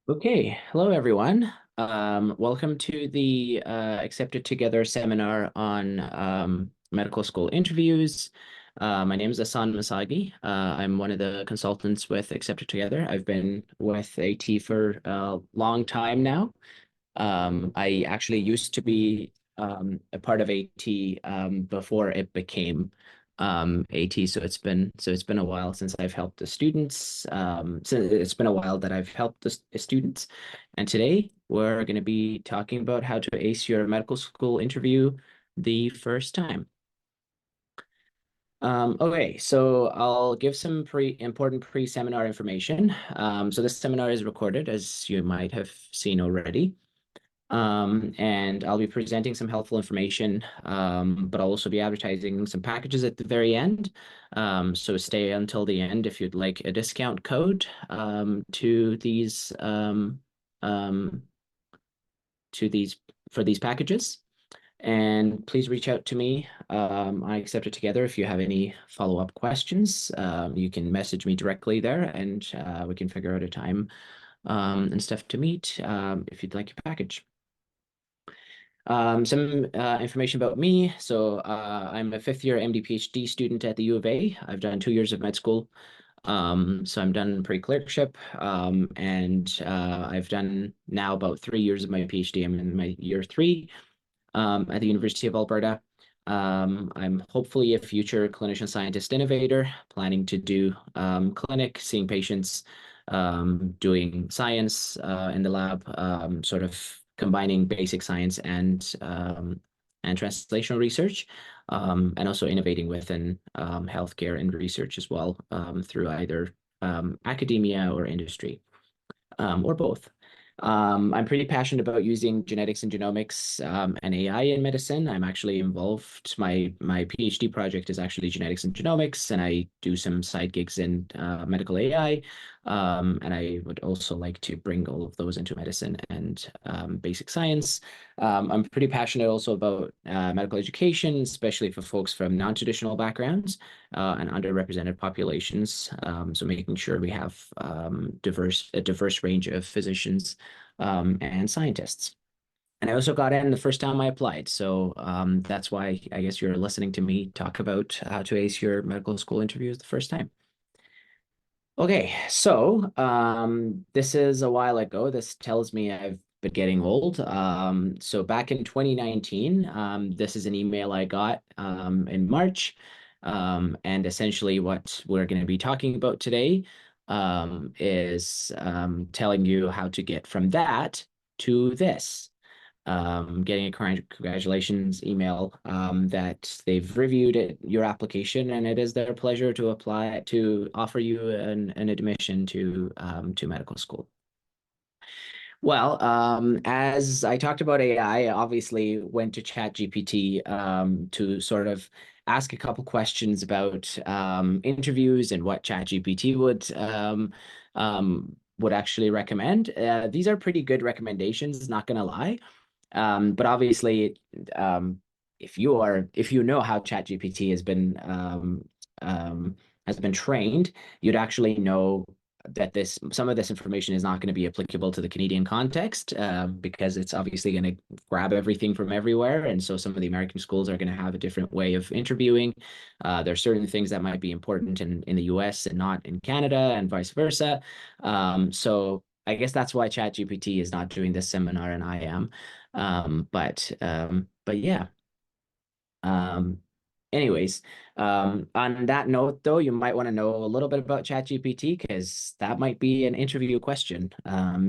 Okay, hello everyone. Welcome to the Accepted Together seminar on medical school interviews. My name is Ehsan Masagi. I'm one of the consultants with Accepted Together. I've been with AT for a long time now. I actually used to be a part of AT before it became AT. So it's been a while since I've helped the students. So it's been a while that I've helped the students. And today we're going to be talking about how to ace your medical school interview the first time. Okay, so I'll give some important pre-seminar information. So this seminar is recorded, as you might have seen already. And I'll be presenting some helpful information, but I'll also be advertising some packages at the very end. So stay until the end if you'd like a discount code to um, these for these packages. And please reach out to me. I Accept It Together if you have any follow-up questions. You can message me directly there, and we can figure out a time and stuff to meet if you'd like your package. Some information about me. So I'm a fifth year MD PhD student at the U of A. I've done 2 years of med school. So I'm done pre-clerkship, and I've done now about 3 years of my PhD. I'm in my year three at the University of Alberta. I'm hopefully a future clinician scientist innovator, planning to do clinic, seeing patients, doing science in the lab, sort of combining basic science and translational research, and also innovating within healthcare and research as well through either academia or industry or both. I'm pretty passionate about using genetics and genomics and AI in medicine. I'm actually involved. My PhD project is actually genetics and genomics, and I do some side gigs in medical AI. And I would also like to bring all of those into medicine and basic science. I'm pretty passionate also about medical education, especially for folks from non-traditional backgrounds and underrepresented populations. So making sure we have a diverse range of physicians and scientists. And I also got in the first time I applied. So that's why I guess you're listening to me talk about how to ace your medical school interviews the first time. Okay, so this is a while ago. This tells me I've been getting old. So back in 2019, this is an email I got in March. And essentially what we're going to be talking about today is telling you how to get from that to this, getting a congratulations email that they've reviewed your application, and it is their pleasure to apply to offer you an admission to medical school. Well, as I talked about AI, I obviously went to ChatGPT to sort of ask a couple questions about interviews and what ChatGPT would actually recommend. These are pretty good recommendations, not gonna lie. But obviously, if you know how ChatGPT has been trained, you'd actually know that some of this information is not going to be applicable to the Canadian context because it's obviously going to grab everything from everywhere. And so some of the American schools are going to have a different way of interviewing. There are certain things that might be important in the US and not in Canada, and vice versa. So I guess that's why ChatGPT is not doing this seminar and I am. But yeah. Um, Anyways, on that note, though, you might want to know a little bit about ChatGPT because that might be an interview question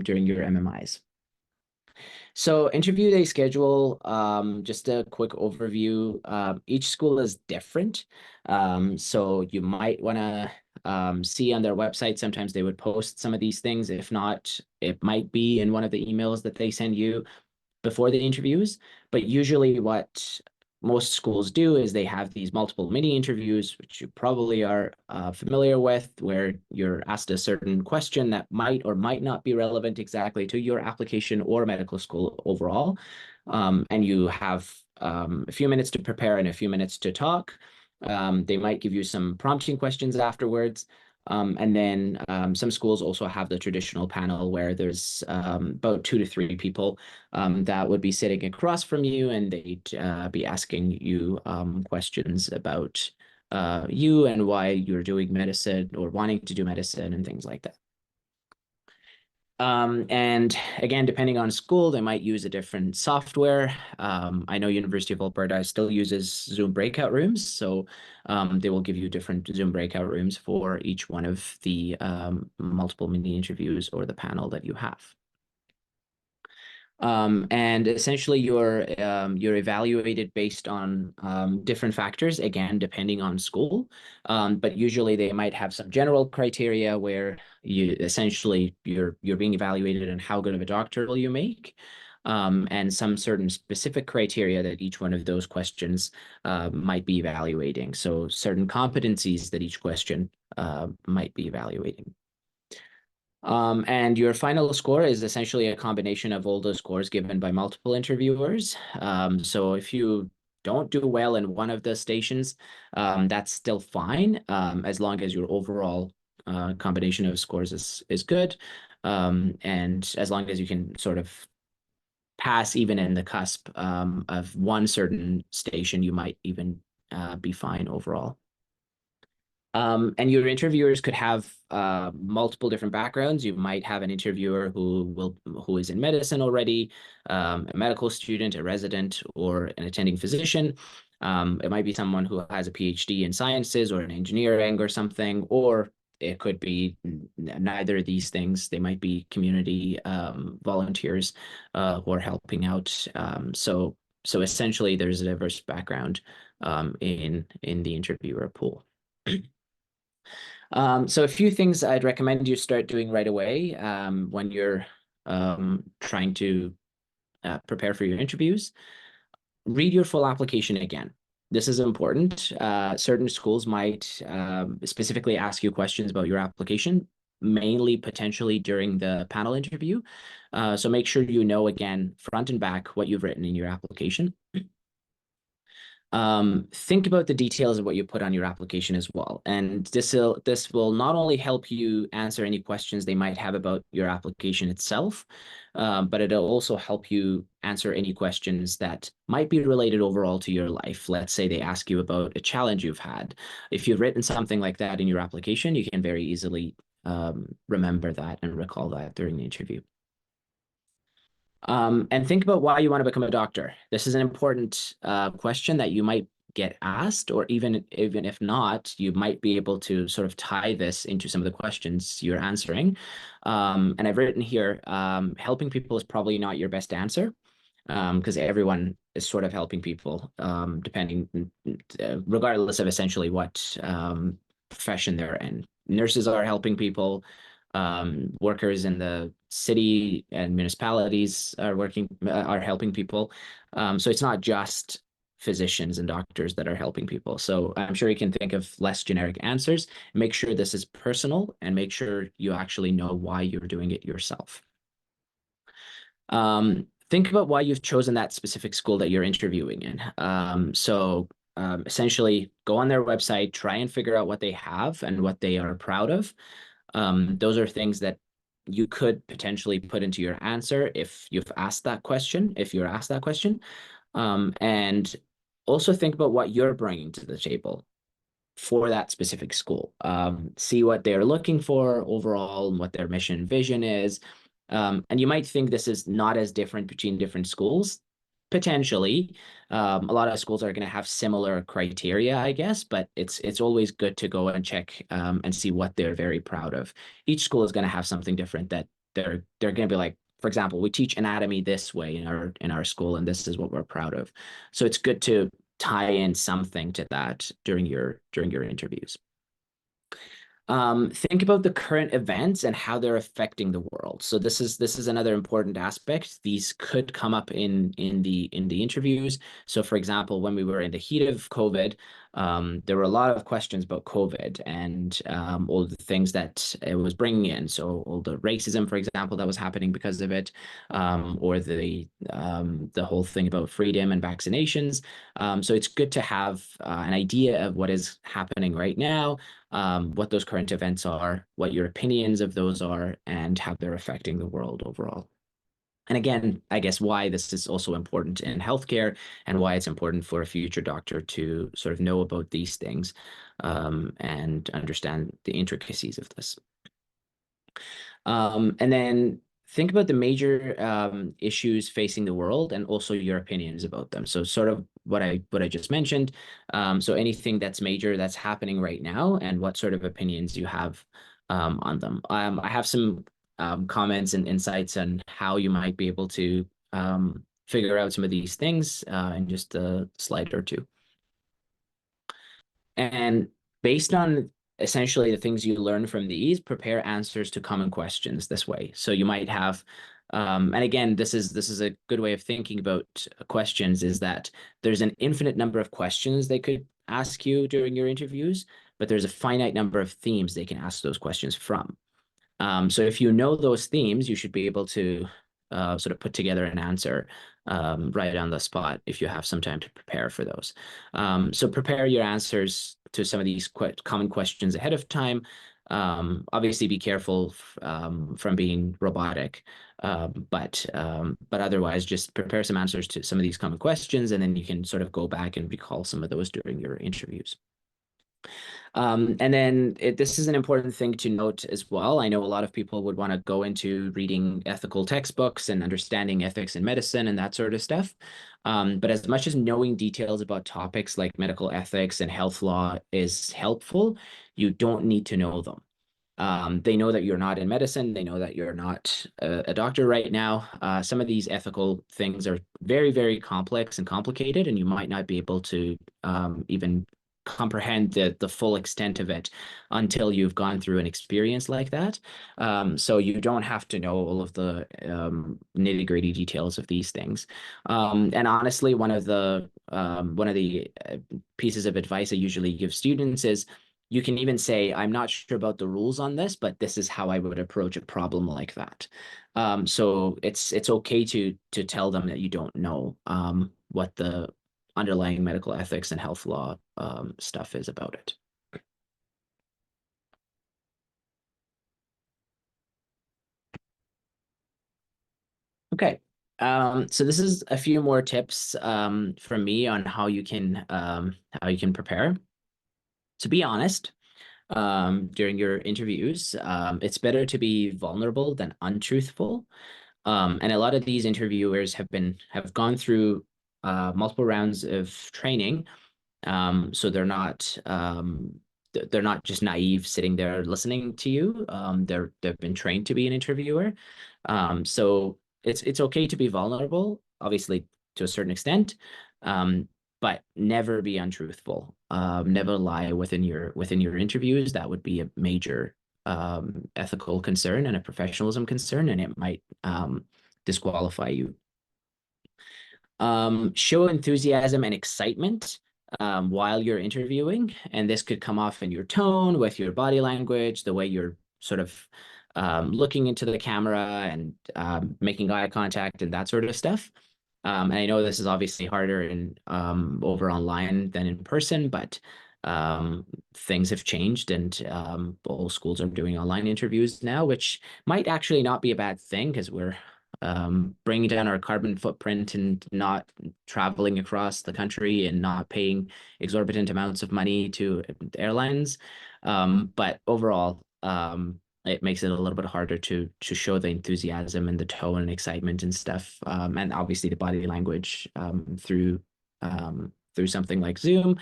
during your MMIs. So interview day schedule, just a quick overview. Each school is different. So you might want to see on their website, sometimes they would post some of these things. If not, it might be in one of the emails that they send you before the interviews. But usually what most schools do is they have these multiple mini interviews, which you probably are familiar with, where you're asked a certain question that might or might not be relevant exactly to your application or medical school overall. And you have a few minutes to prepare and a few minutes to talk. They might give you some prompting questions afterwards. And then some schools also have the traditional panel where there's about 2 to 3 people that would be sitting across from you, and they'd be asking you questions about you and why you're doing medicine or wanting to do medicine and things like that. And again, depending on school, they might use a different software. I know University of Alberta still uses Zoom breakout rooms, so they will give you different Zoom breakout rooms for each one of the multiple mini interviews or the panel that you have. And essentially you're evaluated based on different factors, again, depending on school. But usually they might have some general criteria where you're being evaluated on how good of a doctor will you make. And some certain specific criteria that each one of those questions might be evaluating. So certain competencies that each question might be evaluating. And your final score is essentially a combination of all those scores given by multiple interviewers. So if you don't do well in one of the stations, that's still fine, as long as your overall combination of scores is good. And as long as you can sort of pass even in the cusp of one certain station, you might even be fine overall. And your interviewers could have multiple different backgrounds. You might have an interviewer who is in medicine already, a medical student, a resident, or an attending physician. It might be someone who has a PhD in sciences or in engineering or something, or it could be neither of these things. They might be community volunteers who are helping out. So essentially, there's a diverse background in the interviewer pool. So a few things I'd recommend you start doing right away when you're trying to prepare for your interviews. Read your full application again. This is important. Certain schools might specifically ask you questions about your application, mainly potentially during the panel interview. So make sure you know again, front and back, what you've written in your application. Think about the details of what you put on your application as well. And this will not only help you answer any questions they might have about your application itself, but it'll also help you answer any questions that might be related overall to your life. Let's say they ask you about a challenge you've had. If you've written something like that in your application, you can very easily remember that and recall that during the interview. And think about why you want to become a doctor. This is an important question that you might get asked, or even if not, you might be able to sort of tie this into some of the questions you're answering. And I've written here, helping people is probably not your best answer, because everyone is sort of helping people, regardless of essentially what profession they're in. Nurses are helping people. Workers in the city and municipalities are helping people. So it's not just physicians and doctors that are helping people. So I'm sure you can think of less generic answers. Make sure this is personal and make sure you actually know why you're doing it yourself. Think about why you've chosen that specific school that you're interviewing in. Essentially go on their website, try and figure out what they have and what they are proud of. Those are things that you could potentially put into your answer if you're asked that question. And also think about what you're bringing to the table for that specific school. See what they're looking for overall and what their mission and vision is. And you might think this is not as different between different schools. Potentially, a lot of schools are going to have similar criteria, I guess, but it's always good to go and check and see what they're very proud of. Each school is going to have something different that they're going to be like, for example, we teach anatomy this way in our school, and this is what we're proud of. So it's good to tie in something to that during your interviews. Think about the current events and how they're affecting the world. So this is another important aspect. These could come up in the interviews. So for example, when we were in the heat of COVID, there were a lot of questions about COVID and all the things that it was bringing in. So all the racism, for example, that was happening because of it, or the whole thing about freedom and vaccinations. So it's good to have an idea of what is happening right now. what those current events are, what your opinions of those are, and how they're affecting the world overall. And again, I guess why this is also important in healthcare and why it's important for a future doctor to sort of know about these things and understand the intricacies of this. And then think about the major issues facing the world and also your opinions about them. So sort of what I just mentioned. So anything that's major that's happening right now and what sort of opinions you have on them. I have some comments and insights on how you might be able to figure out some of these things in just a slide or two. And based on essentially the things you learn from these, prepare answers to common questions this way. So you might have, and again, this is a good way of thinking about questions, is that there's an infinite number of questions they could ask you during your interviews, but there's a finite number of themes they can ask those questions from. So if you know those themes, you should be able to sort of put together an answer right on the spot if you have some time to prepare for those. So prepare your answers to some of these common questions ahead of time. Obviously, be careful from being robotic, but otherwise, just prepare some answers to some of these common questions, and then you can sort of go back and recall some of those during your interviews. And then this is an important thing to note as well. I know a lot of people would want to go into reading ethical textbooks and understanding ethics in medicine and that sort of stuff. But as much as knowing details about topics like medical ethics and health law is helpful, you don't need to know them. They know that you're not in medicine. They know that you're not a doctor right now. Some of these ethical things are very, very complex and complicated, and you might not be able to even comprehend the full extent of it until you've gone through an experience like that. So you don't have to know all of the nitty-gritty details of these things. And honestly, one of the pieces of advice I usually give students is you can even say, I'm not sure about the rules on this, but this is how I would approach a problem like that. So it's okay to tell them that you don't know what the underlying medical ethics and health law stuff is about it. Okay. So this is a few more tips from me on how you can prepare. To be honest, during your interviews, it's better to be vulnerable than untruthful. And a lot of these interviewers have gone through multiple rounds of training. So they're not just naive sitting there listening to you. They've been trained to be an interviewer. So it's okay to be vulnerable, obviously to a certain extent, but never be untruthful. Never lie within your interviews. That would be a major ethical concern and a professionalism concern, and it might disqualify you. Show enthusiasm and excitement while you're interviewing, and this could come off in your tone, with your body language, the way you're sort of looking into the camera and making eye contact and that sort of stuff. And I know this is obviously harder in over online than in person, but things have changed, and all schools are doing online interviews now, which might actually not be a bad thing because we're bringing down our carbon footprint and not traveling across the country and not paying exorbitant amounts of money to airlines. But overall, it makes it a little bit harder to show the enthusiasm and the tone and excitement and stuff, and obviously the body language through something like Zoom.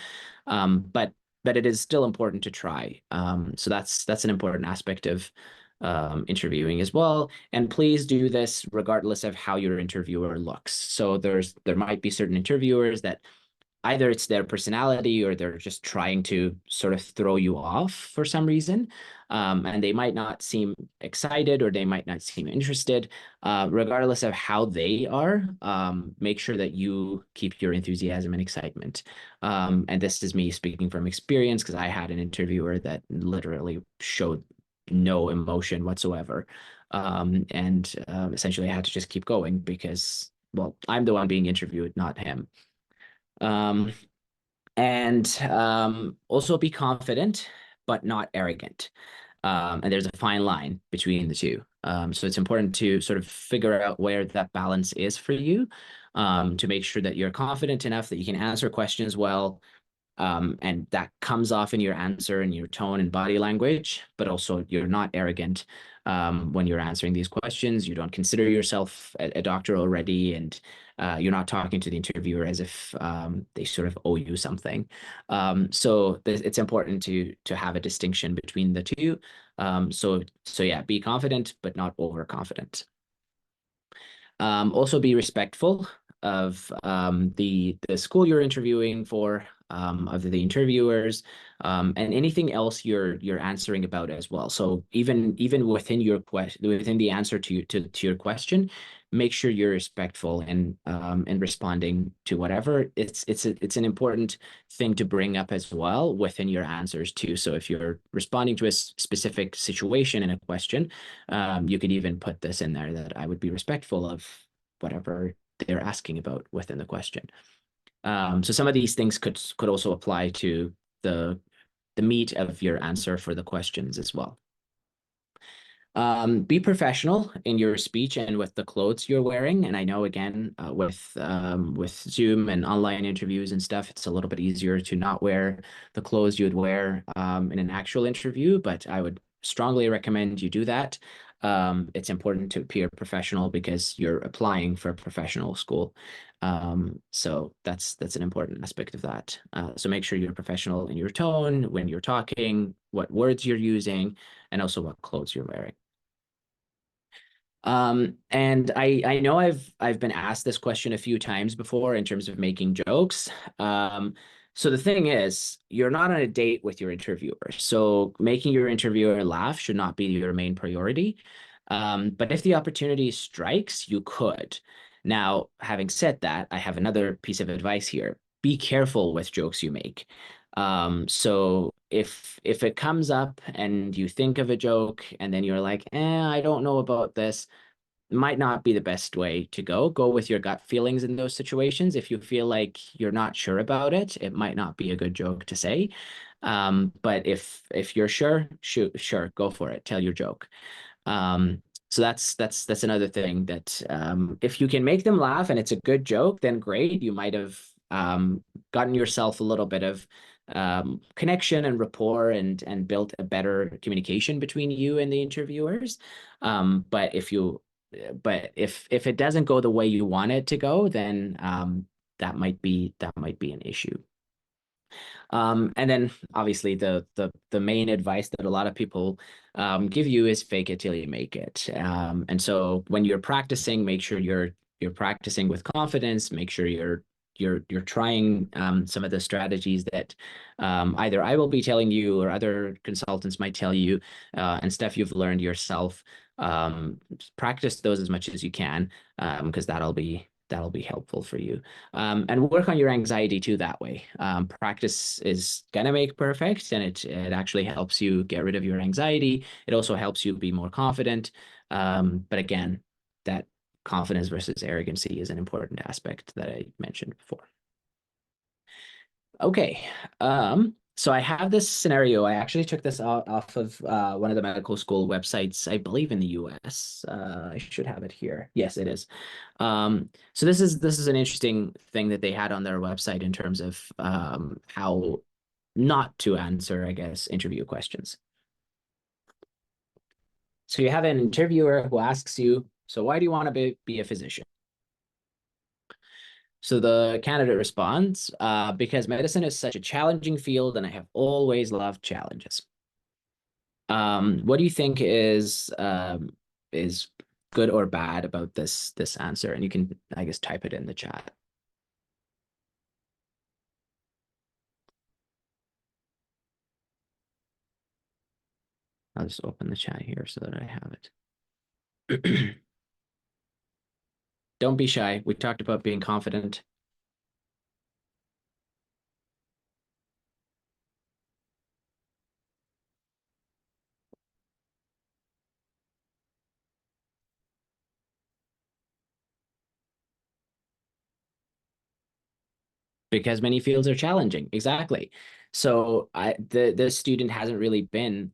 But it is still important to try. So that's an important aspect of interviewing as well. And please do this regardless of how your interviewer looks. So there might be certain interviewers that either it's their personality or they're just trying to sort of throw you off for some reason. And they might not seem excited or they might not seem interested. Regardless of how they are, make sure that you keep your enthusiasm and excitement. And this is me speaking from experience because I had an interviewer that literally showed no emotion whatsoever. And essentially I had to just keep going because, well, I'm the one being interviewed, not him. Um, and also be confident, but not arrogant. And there's a fine line between the two. So it's important to sort of figure out where that balance is for you, to make sure that you're confident enough that you can answer questions well, and that comes off in your answer and your tone and body language, but also you're not arrogant when you're answering these questions. You don't consider yourself a doctor already, and you're not talking to the interviewer as if they sort of owe you something. So it's important to have a distinction between the two. So yeah, be confident, but not overconfident. Also be respectful of the school you're interviewing for, of the interviewers, and anything else you're answering about as well. So even within your question, within the answer to your question, make sure you're respectful and responding to whatever. It's an important thing to bring up as well within your answers too. So if you're responding to a specific situation in a question, you could even put this in there, that I would be respectful of whatever they're asking about within the question. So some of these things could also apply to the the meat of your answer for the questions as well. Be professional in your speech and with the clothes you're wearing. And I know, again, with Zoom and online interviews and stuff, it's a little bit easier to not wear the clothes you would wear in an actual interview, but I would strongly recommend you do that. It's important to appear professional because you're applying for a professional school. So that's an important aspect of that. So make sure you're professional in your tone when you're talking, what words you're using, and also what clothes you're wearing. And I know I've been asked this question a few times before in terms of making jokes. So the thing is, you're not on a date with your interviewer, so making your interviewer laugh should not be your main priority. But if the opportunity strikes, you could. Now, having said that, I have another piece of advice here. Be careful with jokes you make. So if it comes up and you think of a joke and then you're like, I don't know about this, might not be the best way to go. Go with your gut feelings in those situations. If you feel like you're not sure about it, it might not be a good joke to say. But if you're sure, shoot, sure, go for it. Tell your joke. So that's another thing that if you can make them laugh and it's a good joke, then great. You might have gotten yourself a little bit of connection and rapport and built a better communication between you and the interviewers. But if it doesn't go the way you want it to go, then that might be an issue. And then obviously the main advice that a lot of people give you is fake it till you make it. And so when you're practicing, make sure you're practicing with confidence. Make sure you're trying some of the strategies that either I will be telling you or other consultants might tell you, and stuff you've learned yourself. Practice those as much as you can, because that'll be helpful for you. And work on your anxiety too that way. Practice is gonna make perfect, and it actually helps you get rid of your anxiety. It also helps you be more confident. But again, that confidence versus arrogancy is an important aspect that I mentioned before. Okay. So I have this scenario. I actually took this off of one of the medical school websites, I believe in the US. I should have it here. Yes, it is. So this is an interesting thing that they had on their website in terms of how not to answer, I guess, interview questions. So you have an interviewer who asks you, so why do you want to be a physician? So the candidate responds, because medicine is such a challenging field and I have always loved challenges. What do you think is good or bad about this answer? And you can, I guess, type it in the chat. I'll just open the chat here so that I have it. Don't be shy. We talked about being confident. because many fields are challenging. Exactly. So the student hasn't really been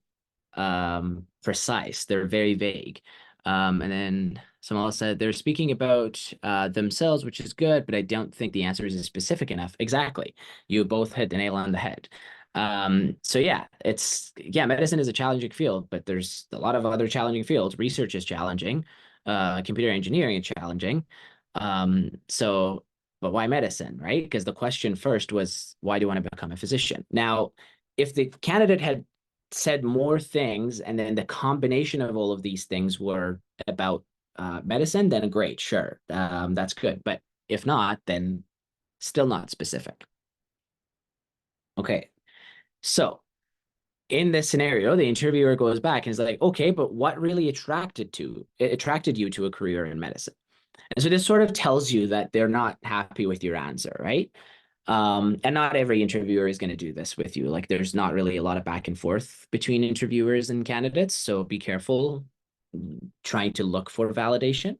precise. They're very vague. And then someone else said they're speaking about themselves, which is good, but I don't think the answer is specific enough. Exactly. You both hit the nail on the head. So yeah, medicine is a challenging field, but there's a lot of other challenging fields. Research is challenging. Computer engineering is challenging. So, but why medicine, right? Because the question first was, why do you want to become a physician? Now, if the candidate had said more things, and then the combination of all of these things were about medicine, then great, sure, that's good. But if not, then still not specific. Okay, so in this scenario, the interviewer goes back and is like, okay, but what really attracted you to a career in medicine? And so this sort of tells you that they're not happy with your answer, right? And not every interviewer is going to do this with you. Like there's not really a lot of back and forth between interviewers and candidates. So be careful trying to look for validation.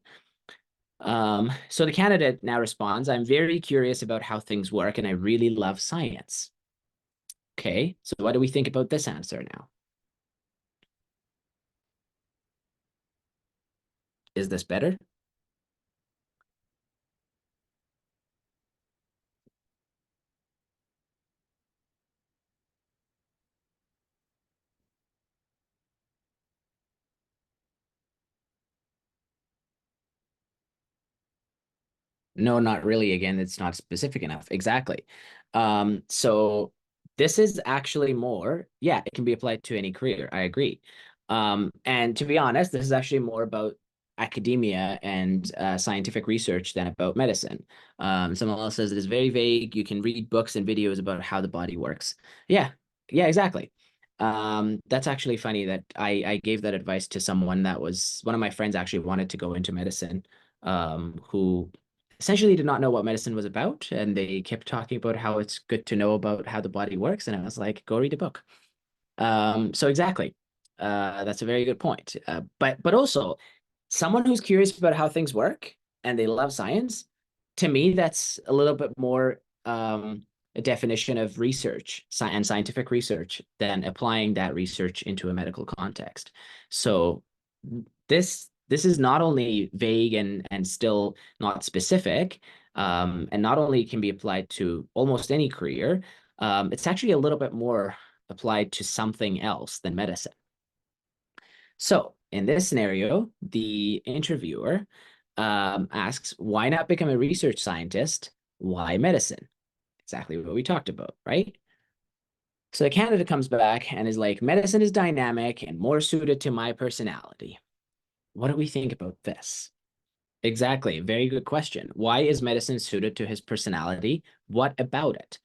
So the candidate now responds, I'm very curious about how things work and I really love science. Okay, so what do we think about this answer now? Is this better? No, not really. Again, it's not specific enough. Exactly. So this is actually more, yeah, it can be applied to any career. I agree. And to be honest, this is actually more about academia and scientific research than about medicine. Someone else says it is very vague. You can read books and videos about how the body works. Yeah, yeah, exactly. That's actually funny that I gave that advice to someone that was one of my friends actually wanted to go into medicine, who essentially did not know what medicine was about, and they kept talking about how it's good to know about how the body works, and I was like, go read a book. So exactly, that's a very good point. But also, someone who's curious about how things work and they love science, to me, that's a little bit more a definition of research and scientific research than applying that research into a medical context. So this is not only vague and still not specific, and not only can be applied to almost any career, it's actually a little bit more applied to something else than medicine. So in this scenario, the interviewer asks, why not become a research scientist? Why medicine? Exactly what we talked about, right? So the candidate comes back and is like, medicine is dynamic and more suited to my personality. What do we think about this? Exactly. Very good question. Why is medicine suited to his personality? What about it?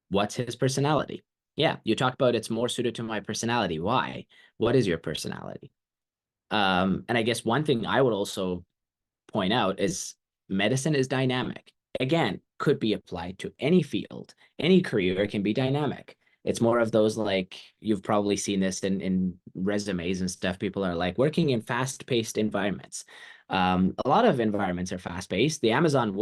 What's his personality? Yeah, you talk about it's more suited to my personality. Why? What is your personality? And I guess one thing I would also point out is medicine is dynamic. Again, could be applied to any field, any career can be dynamic. It's more of those like you've probably seen this in resumes and stuff. People are like working in fast-paced environments. A lot of environments are fast-paced. The Amazon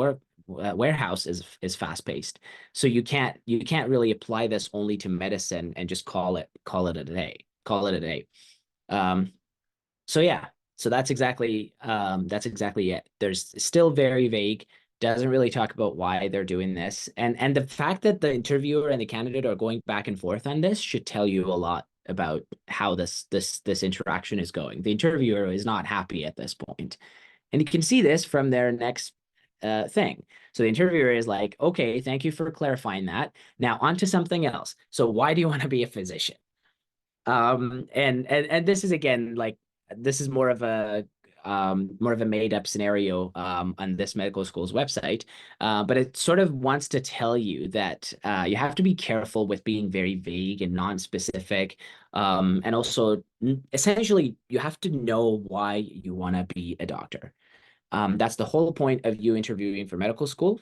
warehouse is fast-paced, so you can't really apply this only to medicine and just call it a day. Call it a day. Um, so yeah, so that's exactly it. There's still very vague, doesn't really talk about why they're doing this. And the fact that the interviewer and the candidate are going back and forth on this should tell you a lot about how this interaction is going. The interviewer is not happy at this point. And you can see this from their next thing. So the interviewer is like, okay, thank you for clarifying that. Now on to something else. So why do you want to be a physician? And this is again like this is more of a made up scenario on this medical school's website, but it sort of wants to tell you that you have to be careful with being very vague and non-specific, and also essentially you have to know why you want to be a doctor. That's the whole point of you interviewing for medical school.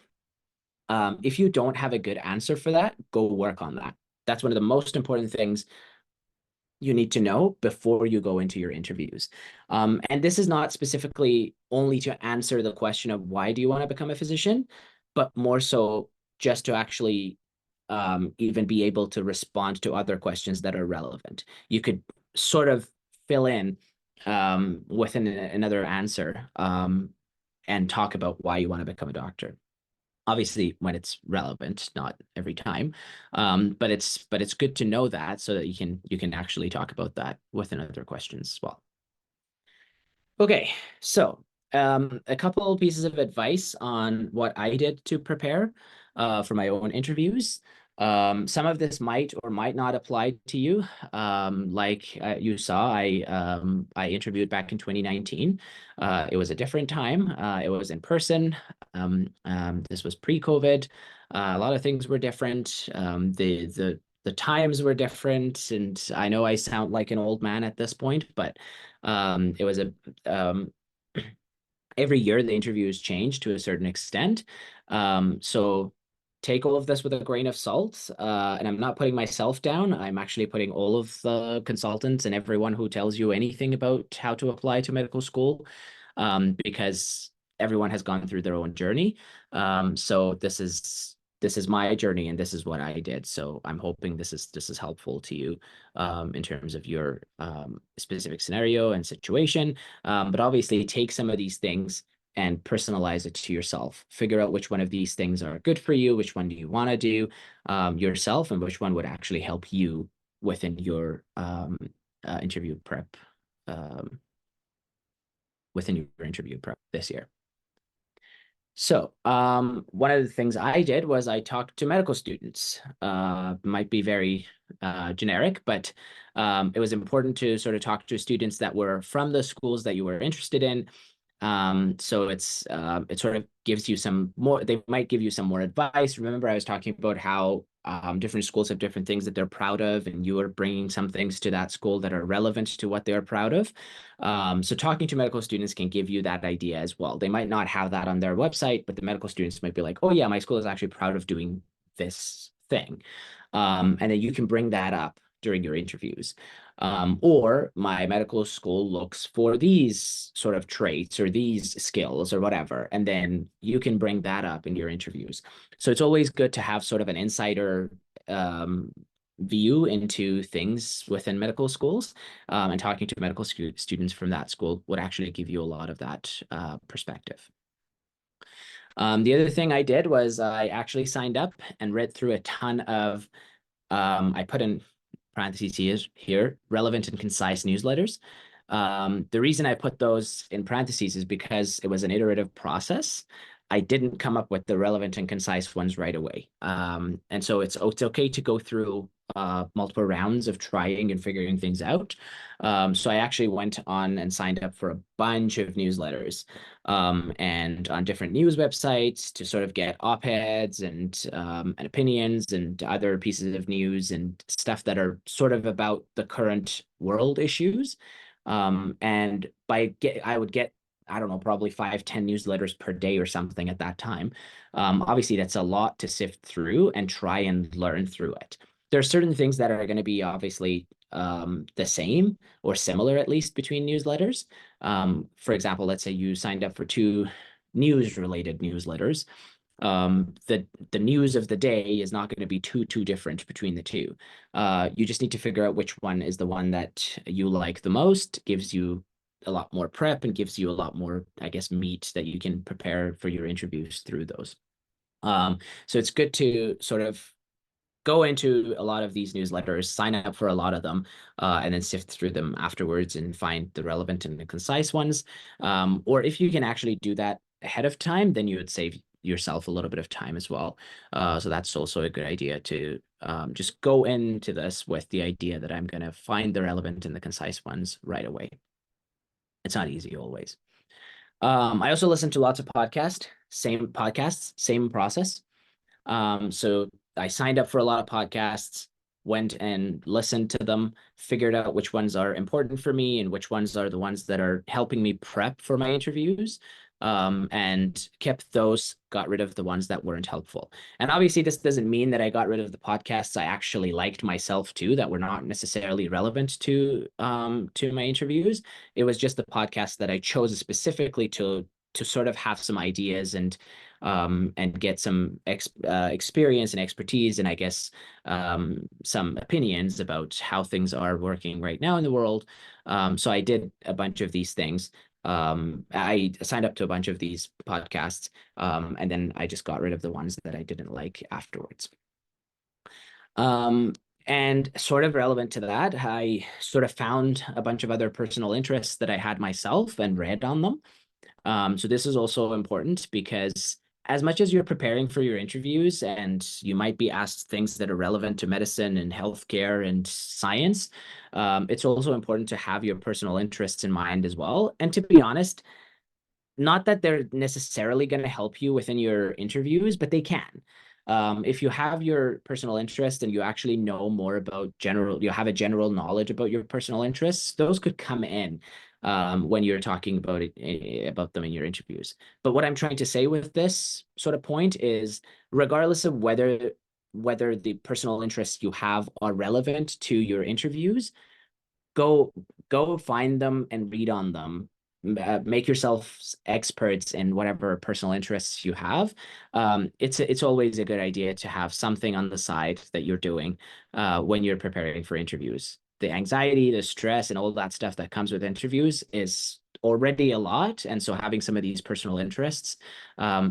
If you don't have a good answer for that, go work on that. That's one of the most important things you need to know before you go into your interviews. And this is not specifically only to answer the question of why do you want to become a physician, but more so just to actually even be able to respond to other questions that are relevant. You could sort of fill in within another answer and talk about why you want to become a doctor. Obviously, when it's relevant, not every time, but it's good to know that so that you can actually talk about that within other questions as well. Okay, so a couple pieces of advice on what I did to prepare for my own interviews. Some of this might or might not apply to you. Like you saw, I interviewed back in 2019. It was a different time. It was in person. This was pre-COVID. A lot of things were different. The times were different, and I know I sound like an old man at this point, but it was a every year the interviews change to a certain extent. So take all of this with a grain of salt. And I'm not putting myself down. I'm actually putting all of the consultants and everyone who tells you anything about how to apply to medical school, because everyone has gone through their own journey. So this is my journey and this is what I did. So I'm hoping this is helpful to you in terms of your specific scenario and situation. But obviously take some of these things and personalize it to yourself. Figure out which one of these things are good for you, which one do you want to do yourself, and which one would actually help you within your interview prep, within your interview prep this year. So one of the things I did was I talked to medical students. Might be very generic, but it was important to sort of talk to students that were from the schools that you were interested in. So it sort of gives you some more, they might give you some more advice. Remember, I was talking about how different schools have different things that they're proud of, and you are bringing some things to that school that are relevant to what they're proud of. So talking to medical students can give you that idea as well. They might not have that on their website, but the medical students might be like, oh yeah, my school is actually proud of doing this thing. And then you can bring that up during your interviews. Or my medical school looks for these sort of traits or these skills or whatever, and then you can bring that up in your interviews. So it's always good to have sort of an insider view into things within medical schools, and talking to medical students from that school would actually give you a lot of that perspective. The other thing I did was I actually signed up and read through a ton of, I put in parentheses here, relevant and concise newsletters. The reason I put those in parentheses is because it was an iterative process. I didn't come up with the relevant and concise ones right away. And so it's okay to go through multiple rounds of trying and figuring things out. So I actually went on and signed up for a bunch of newsletters and on different news websites to sort of get op-eds and opinions and other pieces of news and stuff that are sort of about the current world issues. And I would get, I don't know, probably 5-10 newsletters per day or something at that time. Obviously, that's a lot to sift through and try and learn through it. There are certain things that are going to be obviously the same or similar, at least, between newsletters. For example, let's say you signed up for 2 news-related newsletters. The news of the day is not going to be too different between the two. You just need to figure out which one is the one that you like the most, gives you a lot more prep and gives you a lot more, I guess, meat that you can prepare for your interviews through those. So it's good to sort of go into a lot of these newsletters, sign up for a lot of them, and then sift through them afterwards and find the relevant and the concise ones. Or if you can actually do that ahead of time, then you would save yourself a little bit of time as well. So that's also a good idea to just go into this with the idea that I'm going to find the relevant and the concise ones right away. It's not easy always. I also listen to lots of podcasts, same process. So I signed up for a lot of podcasts, went and listened to them, figured out which ones are important for me and which ones are the ones that are helping me prep for my interviews, and kept those, got rid of the ones that weren't helpful. And obviously, this doesn't mean that I got rid of the podcasts I actually liked myself too, that were not necessarily relevant to my interviews. It was just the podcasts that I chose specifically to to sort of have some ideas and get some experience and expertise, and I guess some opinions about how things are working right now in the world. So I did a bunch of these things. I signed up to a bunch of these podcasts, and then I just got rid of the ones that I didn't like afterwards. Um, and sort of relevant to that, I sort of found a bunch of other personal interests that I had myself and read on them. So this is also important because as much as you're preparing for your interviews and you might be asked things that are relevant to medicine and healthcare and science, it's also important to have your personal interests in mind as well. And to be honest, not that they're necessarily going to help you within your interviews, but they can. If you have your personal interest and you actually know more about you have a general knowledge about your personal interests, those could come in when you're talking about about them in your interviews. But what I'm trying to say with this sort of point is, regardless of whether the personal interests you have are relevant to your interviews, go go find them and read on them. Make yourself experts in whatever personal interests you have. It's always a good idea to have something on the side that you're doing when you're preparing for interviews. The anxiety, the stress, and all that stuff that comes with interviews is already a lot, and so having some of these personal interests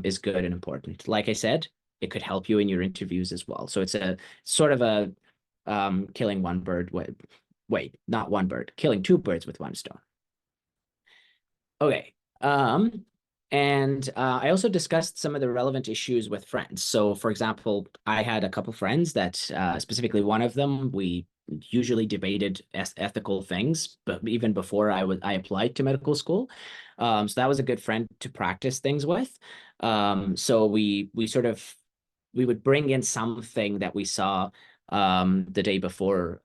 is good and important. Like I said, it could help you in your interviews as well. So it's a sort of a killing one bird with wait, not one bird, killing two birds with one stone. Okay. And I also discussed some of the relevant issues with friends. So, for example, I had a couple friends that, specifically one of them, we usually debated ethical things, but even before I applied to medical school. So that was a good friend to practice things with. So we sort of we would bring in something that we saw the day before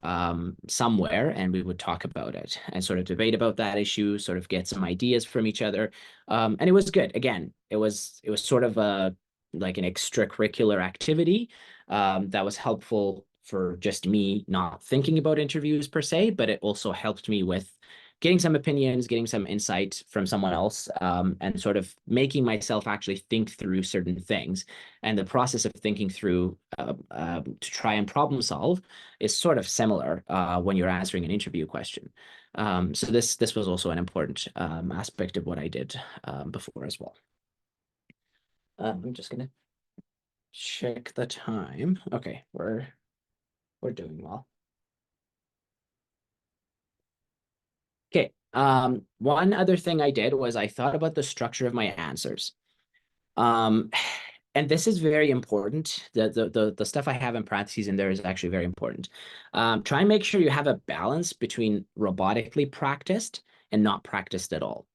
somewhere, and we would talk about it and sort of debate about that issue, sort of get some ideas from each other. And it was good. Again, it was sort of a like an extracurricular activity that was helpful for just me not thinking about interviews per se, but it also helped me with getting some opinions, getting some insight from someone else, and sort of making myself actually think through certain things. And the process of thinking through to try and problem solve is sort of similar when you're answering an interview question. So this was also an important aspect of what I did before as well. I'm just gonna check the time. Okay, we're doing well. Okay. One other thing I did was I thought about the structure of my answers. Um, and this is very important. The stuff I have in parentheses in there is actually very important. Try and make sure you have a balance between robotically practiced and not practiced at all.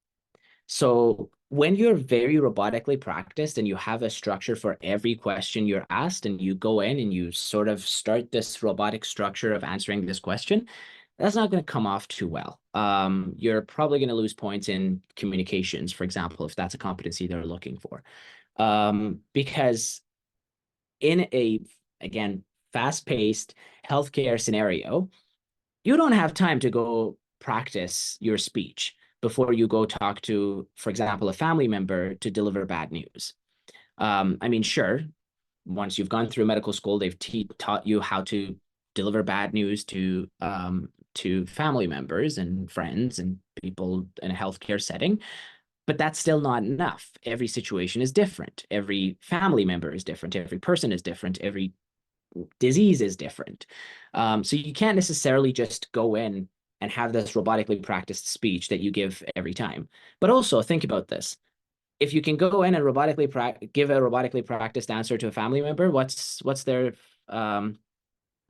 So when you're very robotically practiced and you have a structure for every question you're asked, and you go in and you sort of start this robotic structure of answering this question, that's not going to come off too well. You're probably going to lose points in communications, for example, if that's a competency they're looking for. Because in a, again, fast-paced healthcare scenario, you don't have time to go practice your speech before you go talk to, for example, a family member to deliver bad news. I mean, sure, once you've gone through medical school, they've taught you how to deliver bad news to family members and friends and people in a healthcare setting. But that's still not enough. Every situation is different. Every family member is different. Every person is different. Every disease is different. So you can't necessarily just go in and have this robotically practiced speech that you give every time. But also think about this. If you can go in and give a robotically practiced answer to a family member, what's their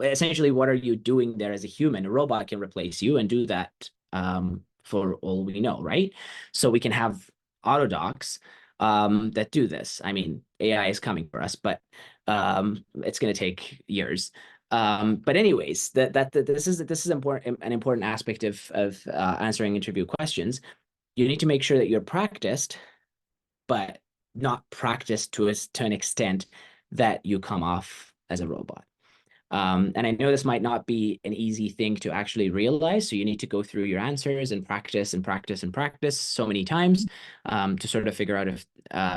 essentially what are you doing there as a human? A robot can replace you and do that for all we know, right? So we can have auto docs that do this. I mean, AI is coming for us, but it's going to take years. But anyways, this is important, an important aspect of answering interview questions. You need to make sure that you're practiced, but not practiced to an extent that you come off as a robot. And I know this might not be an easy thing to actually realize. So you need to go through your answers and practice and practice and practice so many times to sort of figure out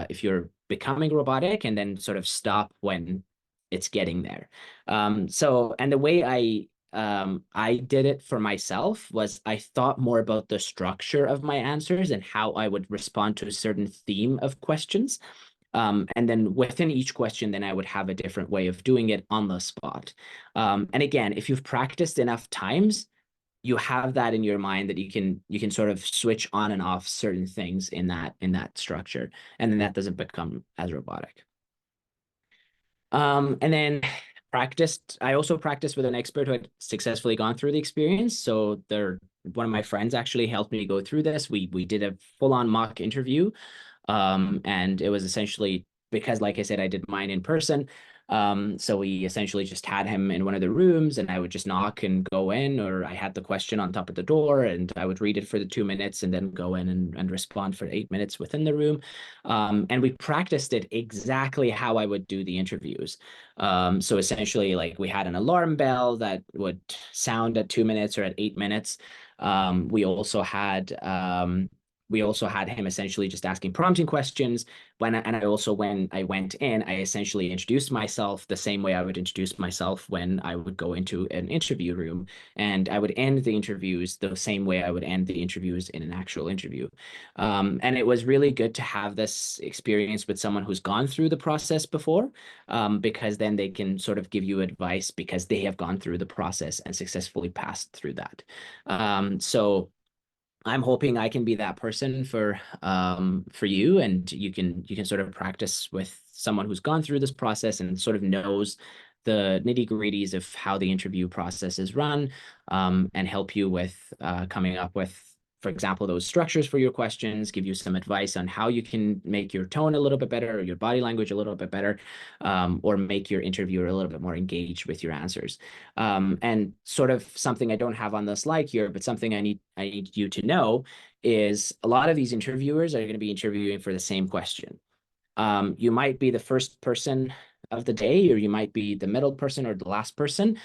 if you're becoming robotic, and then sort of stop when it's getting there. And the way I did it for myself was I thought more about the structure of my answers and how I would respond to a certain theme of questions. And then within each question, then I would have a different way of doing it on the spot. And again, if you've practiced enough times, you have that in your mind that you can sort of switch on and off certain things in that structure, and then that doesn't become as robotic. And then I also practiced with an expert who had successfully gone through the experience. So one of my friends actually helped me go through this. We did a full-on mock interview. And it was essentially because, like I said, I did mine in person. So we essentially just had him in one of the rooms, and I would just knock and go in, or I had the question on top of the door and I would read it for the 2 minutes and then go in and respond for 8 minutes within the room. And we practiced it exactly how I would do the interviews. So essentially, like, we had an alarm bell that would sound at 2 minutes or at 8 minutes. Um, we also had um, we also had him essentially just asking prompting questions. When I went in, I essentially introduced myself the same way I would introduce myself when I would go into an interview room, and I would end the interviews the same way I would end the interviews in an actual interview. And it was really good to have this experience with someone who's gone through the process before, because then they can sort of give you advice because they have gone through the process and successfully passed through that. So I'm hoping I can be that person for you, and you can sort of practice with someone who's gone through this process and sort of knows the nitty-gritties of how the interview process is run, and help you with coming up with, for example, those structures for your questions, give you some advice on how you can make your tone a little bit better or your body language a little bit better, or make your interviewer a little bit more engaged with your answers. And sort of something I don't have on the slide here, but something I need you to know is a lot of these interviewers are going to be interviewing for the same question. You might be the first person of the day, or you might be the middle person or the last person.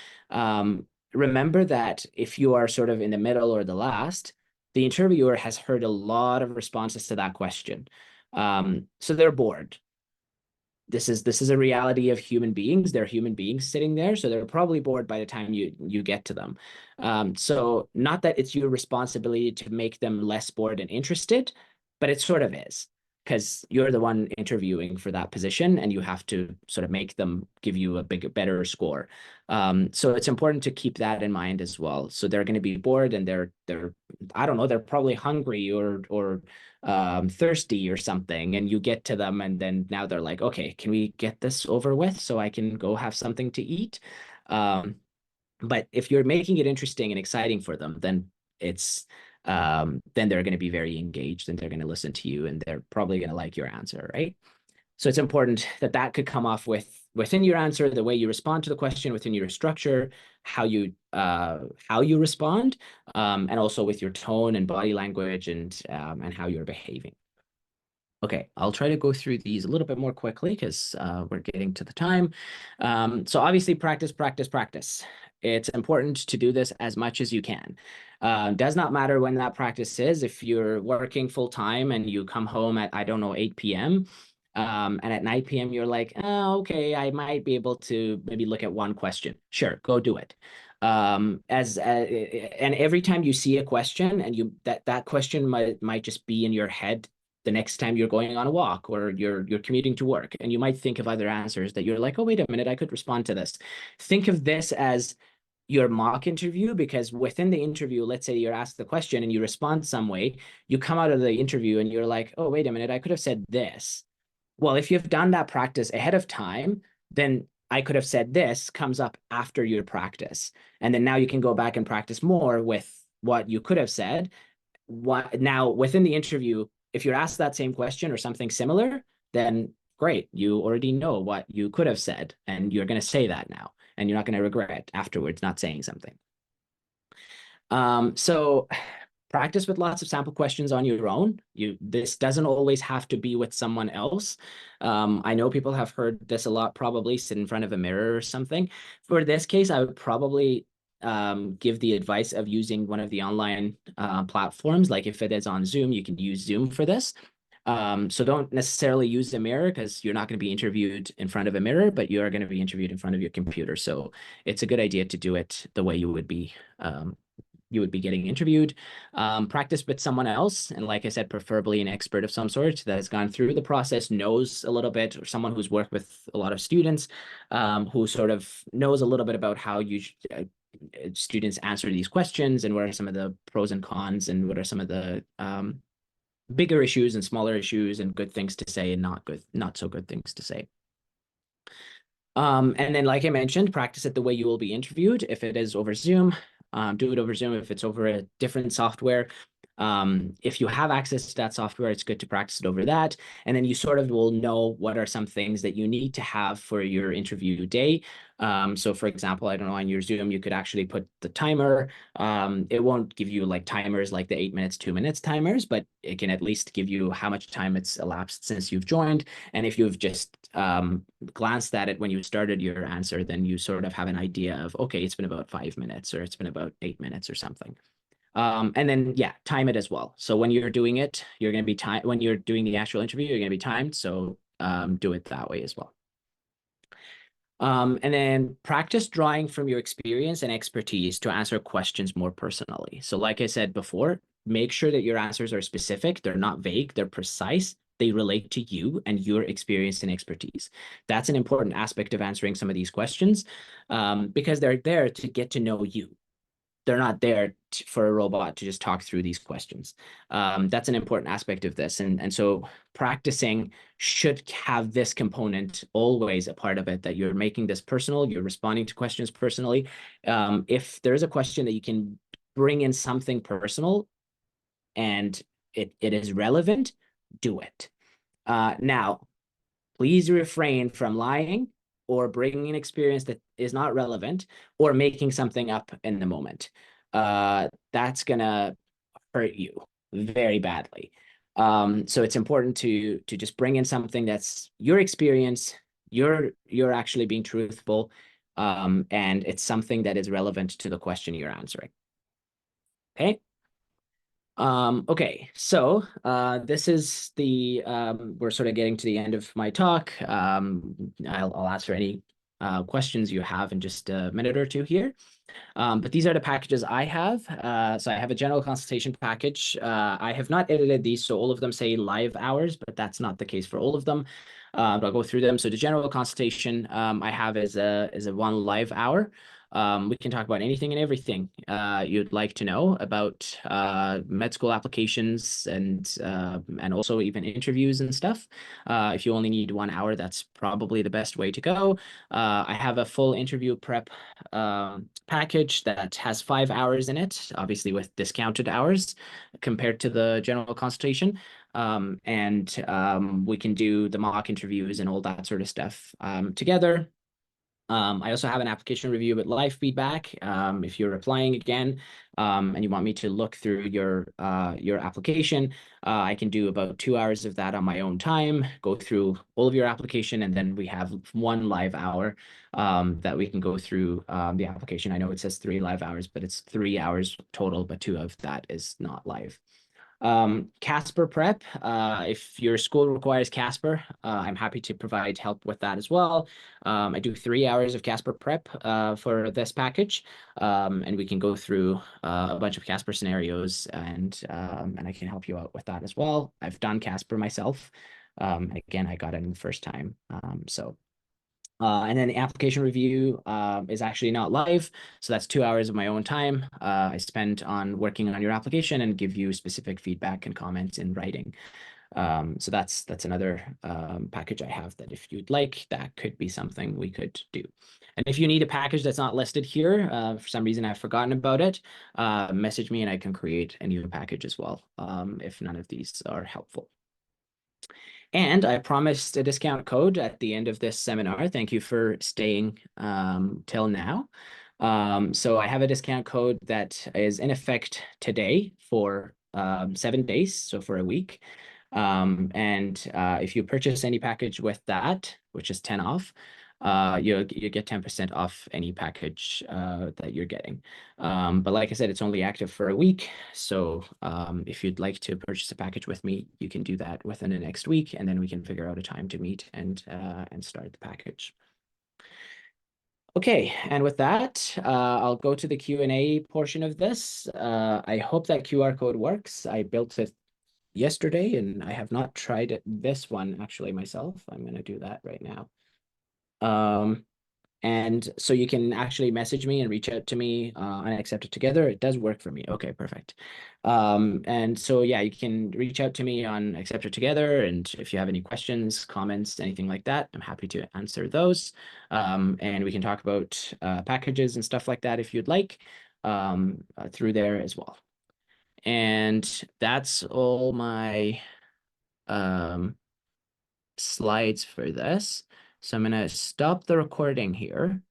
Remember that if you are sort of in the middle or the last, the interviewer has heard a lot of responses to that question. So they're bored. This is a reality of human beings. They're human beings sitting there, so they're probably bored by the time you get to them. So not that it's your responsibility to make them less bored and interested, but it sort of is, because you're the one interviewing for that position, and you have to sort of make them give you a better score. So it's important to keep that in mind as well. So they're going to be bored, and they're I don't know, they're probably hungry or thirsty or something, and you get to them, and then now they're like, okay, can we get this over with so I can go have something to eat? Um, but if you're making it interesting and exciting for them, then they're going to be very engaged, and they're going to listen to you, and they're probably going to like your answer, right? So it's important that that could come off within your answer, the way you respond to the question, within your structure, how you respond, and also with your tone and body language, and how you're behaving. Okay, I'll try to go through these a little bit more quickly because we're getting to the time. So obviously, practice, practice, practice. It's important to do this as much as you can. Does not matter when that practice is. If you're working full time and you come home at, I don't know, 8 p.m., and at 9 p.m. you're like, oh, okay, I might be able to maybe look at one question. Sure, go do it. And every time you see a question, and that question might just be in your head the next time you're going on a walk or you're commuting to work, and you might think of other answers that you're like, oh, wait a minute, I could respond to this. Think of this as your mock interview, because within the interview, let's say you're asked the question and you respond some way, you come out of the interview and you're like, oh, wait a minute, I could have said this. Well, if you've done that practice ahead of time, then I could have said this comes up after your practice. And then now you can go back and practice more with what you could have said. Now within the interview, if you're asked that same question or something similar, then great, you already know what you could have said, and you're going to say that now, and you're not going to regret afterwards not saying something. So practice with lots of sample questions on your own. This doesn't always have to be with someone else. I know people have heard this a lot, probably sit in front of a mirror or something. For this case, I would probably give the advice of using one of the online platforms. Like if it is on Zoom, you can use Zoom for this. So don't necessarily use a mirror because you're not going to be interviewed in front of a mirror, but you are going to be interviewed in front of your computer. So it's a good idea to do it the way you would be getting interviewed. Practice with someone else, and like I said, preferably an expert of some sort that has gone through the process, knows a little bit, or someone who's worked with a lot of students, who sort of knows a little bit about how students answer these questions and what are some of the pros and cons and what are some of the bigger issues and smaller issues and good things to say and not so good things to say. And then, like I mentioned, practice it the way you will be interviewed. If it is over Zoom, do it over Zoom. If it's over a different software, if you have access to that software, it's good to practice it over that. And then you sort of will know what are some things that you need to have for your interview day. So for example, I don't know, on your Zoom, you could actually put the timer. It won't give you like timers like the 8 minutes, 2 minutes timers, but it can at least give you how much time it's elapsed since you've joined. And if you've just glanced at it when you started your answer, then you sort of have an idea of, okay, it's been about 5 minutes or it's been about 8 minutes or something. And then, yeah, time it as well. So when you're doing it, you're going to be time when you're doing the actual interview, you're going to be timed. So do it that way as well. And then practice drawing from your experience and expertise to answer questions more personally. So like I said before, make sure that your answers are specific. They're not vague, they're precise. They relate to you and your experience and expertise. That's an important aspect of answering some of these questions, because they're there to get to know you. They're not there for a robot to just talk through these questions. That's an important aspect of this. And so practicing should have this component always a part of it, that you're making this personal, you're responding to questions personally. If there's a question that you can bring in something personal and it is relevant, do it. Now, please refrain from lying or bringing an experience that is not relevant or making something up in the moment. That's going to hurt you very badly. So it's important to just bring in something that's your experience, you're actually being truthful, and it's something that is relevant to the question you're answering. Okay. Okay, so this is the we're sort of getting to the end of my talk. I'll answer any questions you have in just a minute or two here. But these are the packages I have. So I have a general consultation package. I have not edited these, so all of them say live hours, but that's not the case for all of them. But I'll go through them. So the general consultation I have is a 1 live hour. We can talk about anything and everything you'd like to know about med school applications and also even interviews and stuff. If you only need 1 hour, that's probably the best way to go. I have a full interview prep package that has 5 hours in it, obviously with discounted hours compared to the general consultation. We can do the mock interviews and all that sort of stuff together. I also have an application review with live feedback. If you're applying again and you want me to look through your application, I can do about 2 hours of that on my own time, go through all of your application, and then we have 1 live hour that we can go through the application. I know it says 3 live hours, but it's 3 hours total, but 2 of that is not live. Casper prep, if your school requires Casper, I'm happy to provide help with that as well. I do 3 hours of Casper prep for this package, and we can go through a bunch of Casper scenarios, and I can help you out with that as well. I've done Casper myself. Again, I got it in the first time. And then the application review is actually not live. So that's 2 hours of my own time I spend on working on your application and give you specific feedback and comments in writing. So that's another package I have that if you'd like, that could be something we could do. And if you need a package that's not listed here, for some reason I've forgotten about it, message me and I can create a new package as well, if none of these are helpful. And I promised a discount code at the end of this seminar. Thank you for staying till now. So I have a discount code that is in effect today for 7 days, so for a week. And if you purchase any package with that, which is 10 off, you get 10% off any package that you're getting. But like I said, it's only active for a week. So if you'd like to purchase a package with me, you can do that within the next week, and then we can figure out a time to meet and start the package. Okay, and with that, I'll go to the Q&A portion of this. I hope that QR code works. I built it yesterday, and I have not tried this one actually myself. I'm going to do that right now. And so you can actually message me and reach out to me on Accept It Together. It does work for me. Okay, perfect. And so, yeah, you can reach out to me on Accept It Together. And if you have any questions, comments, anything like that, I'm happy to answer those. And we can talk about packages and stuff like that if you'd like through there as well. And that's all my slides for this. So I'm going to stop the recording here.